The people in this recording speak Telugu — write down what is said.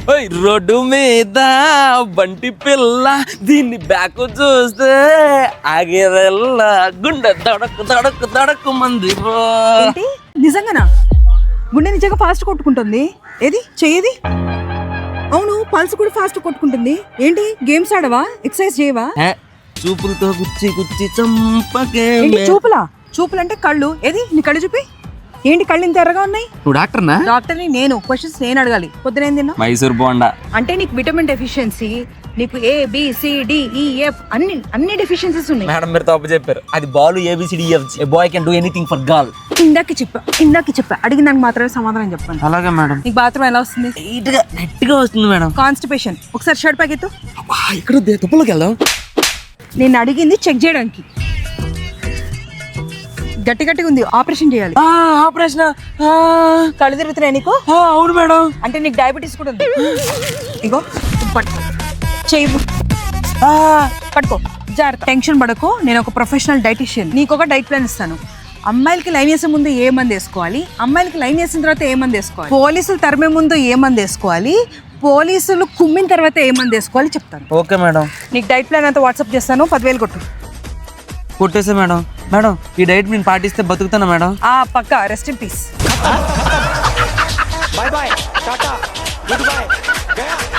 రోడ్డు మీద బంటి పిల్ల దీన్ని బ్యాక్ చూస్తే ఆగేదల్లా గుండె దడకు దడకు దడకు మంది ఏంటి నిజంగానా? గుండె నిజంగా ఫాస్ట్ కొట్టుకుంటుంది. ఏది చెయ్యేది? అవును, పల్స్ కూడా ఫాస్ట్ కొట్టుకుంటుంది. ఏంటి గేమ్స్ ఆడవా? ఎక్సర్సైజ్ చేయవా? చూపులతో కుచ్చి కుచ్చి చంపకే. ఏంటి చూపులా? చూపులంటే కళ్ళు. ఏది నీ కళ్ళు చూపి. ఏంటి కళ్ళు ఇంత ఎర్రగా ఉన్నాయి? నువ్వు డాక్టర్నా? డాక్టర్ని నేను. క్వశ్చన్స్ నేను అడగాలి. పొద్దున ఏం తిన్నా? మైసూర్ బోండా. అంటే నీకు విటమిన్ డెఫిషియన్సీ, నీకు ABCDEF అన్ని డెఫిషియన్సీస్ ఉన్నాయి. మేడం మీరు తప్పు చెప్పారు. అది ball ABCDEF. A boy can do anything for girl. ఇందాక చెప్పా అడిగిన దానికి మాత్రమే సమాధానం చెప్పండి. అలాగే మేడం. నీకు బాత్రూమ్ ఎలా వస్తుంది? గట్టిగా వస్తుంది మేడం. కాన్స్టిపేషన్. ఒకసారి షర్ట్ ప్యాకెత్తు. ఇక్కడ తుప్పలోకి వెళ్దాం. నేను అడిగింది చెక్ చేయడానికి. గట్టిగా ఉంది. ఆపరేషన్ చేయాలి. ఆపరేషన్. కళ్ళు తిరుగుతున్నాయి నీకు? అవును మేడం. అంటే నీకు డయాబెటీస్ కూడా ఉంది. ఇగో పట్టుకో, చెయ్యి పట్టుకో, జాగ్రత్త. టెన్షన్ పడకు, నేను ఒక ప్రొఫెషనల్ డైటీషియన్. నీకు ఒక డైట్ ప్లాన్ ఇస్తాను. అమ్మాయిలకి లైన్ వేసే ముందు ఏ మంది వేసుకోవాలి, అమ్మాయిలకి లైన్ వేసిన తర్వాత ఏ మంది వేసుకోవాలి, పోలీసులు తరిమే ముందు ఏ మంది వేసుకోవాలి, పోలీసులు కుమ్మిన తర్వాత ఏ మంది వేసుకోవాలి చెప్తాను. Okay madam. నీకు డైట్ ప్లాన్ అంతా వాట్సాప్ చేస్తాను. 10,000 కొట్టు. కొట్టేసా మేడం. మేడం ఈ డైట్ నేను పాటిస్తే బతుకుతానా మేడం? పక్కా. Rest in peace. Bye bye. Tata. Goodbye. Gaya.